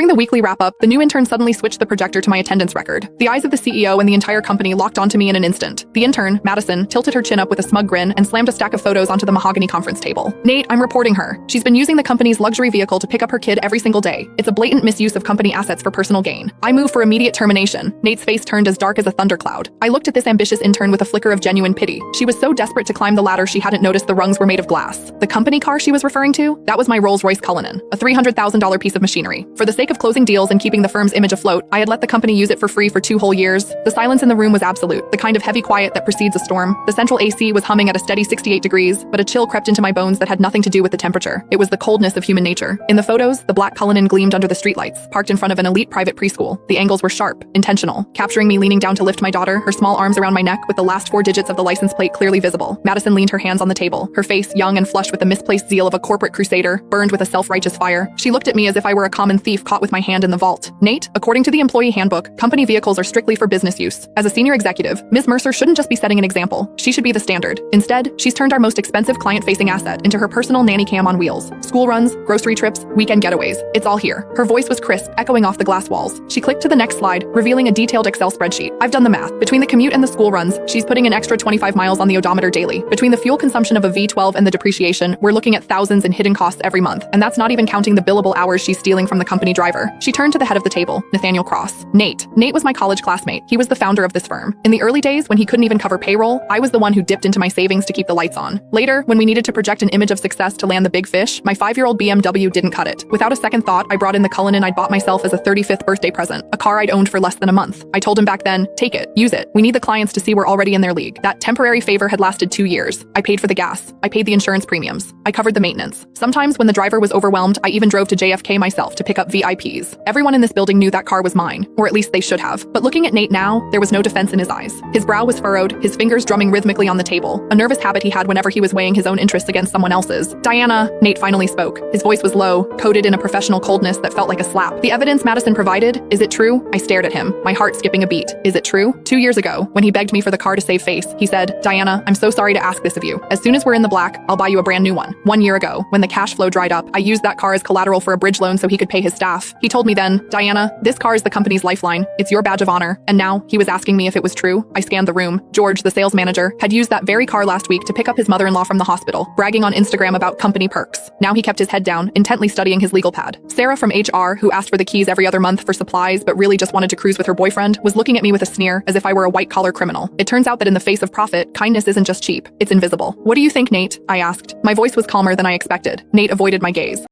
During the weekly wrap-up, the new intern suddenly switched the projector to my attendance record. The eyes of the CEO and the entire company locked onto me in an instant. The intern, Madison, tilted her chin up with a smug grin and slammed a stack of photos onto the mahogany conference table. "Nate, I'm reporting her. She's been using the company's luxury vehicle to pick up her kid every single day. It's a blatant misuse of company assets for personal gain. I move for immediate termination." Nate's face turned as dark as a thundercloud. I looked at this ambitious intern with a flicker of genuine pity. She was so desperate to climb the ladder she hadn't noticed the rungs were made of glass. The company car she was referring to? That was my Rolls-Royce Cullinan, a $300,000 piece of machinery. For the sake of closing deals and keeping the firm's image afloat, I had let the company use it for free for 2 whole years. The silence in the room was absolute, the kind of heavy quiet that precedes a storm. The central AC was humming at a steady 68 degrees, but a chill crept into my bones that had nothing to do with the temperature. It was the coldness of human nature. In the photos, the black Cullinan gleamed under the streetlights, parked in front of an elite private preschool. The angles were sharp, intentional, capturing me leaning down to lift my daughter, her small arms around my neck with the last 4 digits of the license plate clearly visible. Madison leaned her hands on the table, her face, young and flushed with the misplaced zeal of a corporate crusader, burned with a self-righteous fire. She looked at me as if I were a common thief caught with my hand in the vault. "Nate, according to the employee handbook, company vehicles are strictly for business use. As a senior executive, Ms. Mercer shouldn't just be setting an example. She should be the standard. Instead, she's turned our most expensive client-facing asset into her personal nanny cam on wheels. School runs, grocery trips, weekend getaways. It's all here." Her voice was crisp, echoing off the glass walls. She clicked to the next slide, revealing a detailed Excel spreadsheet. "I've done the math. Between the commute and the school runs, she's putting an extra 25 miles on the odometer daily. Between the fuel consumption of a V12 and the depreciation, we're looking at thousands in hidden costs every month. And that's not even counting the billable hours she's stealing from the company driver." She turned to the head of the table, Nathaniel Cross. Nate was my college classmate. He was the founder of this firm. In the early days, when he couldn't even cover payroll, I was the one who dipped into my savings to keep the lights on. Later, when we needed to project an image of success to land the big fish, my 5-year-old BMW didn't cut it. Without a second thought, I brought in the Cullinan I'd bought myself as a 35th birthday present, a car I'd owned for less than a month. I told him back then, "Take it, use it. We need the clients to see we're already in their league." That temporary favor had lasted 2 years. I paid for the gas. I paid the insurance premiums. I covered the maintenance. Sometimes when the driver was overwhelmed, I even drove to JFK myself to pick up VIPs. Everyone in this building knew that car was mine, or at least they should have. But looking at Nate now, there was no defense in his eyes. His brow was furrowed, his fingers drumming rhythmically on the table, a nervous habit he had whenever he was weighing his own interests against someone else's. "Diana," Nate finally spoke. His voice was low, coated in a professional coldness that felt like a slap. "The evidence Madison provided, is it true?" I stared at him, my heart skipping a beat. "Is it true?" 2 years ago, when he begged me for the car to save face, he said, "Diana, I'm so sorry to ask this of you. As soon as we're in the black, I'll buy you a brand new one." 1 year ago, when the cash flow dried up, I used that car as collateral for a bridge loan so he could pay his staff. He told me then, "Diana, this car is the company's lifeline. It's your badge of honor." And now, he was asking me if it was true. I scanned the room. George, the sales manager, had used that very car last week to pick up his mother-in-law from the hospital, bragging on Instagram about company perks. Now he kept his head down, intently studying his legal pad. Sarah from HR, who asked for the keys every other month for supplies but really just wanted to cruise with her boyfriend, was looking at me with a sneer, as if I were a white-collar criminal. It turns out that in the face of profit, kindness isn't just cheap, it's invisible. "What do you think, Nate?" I asked. My voice was calmer than I expected. Nate avoided my gaze.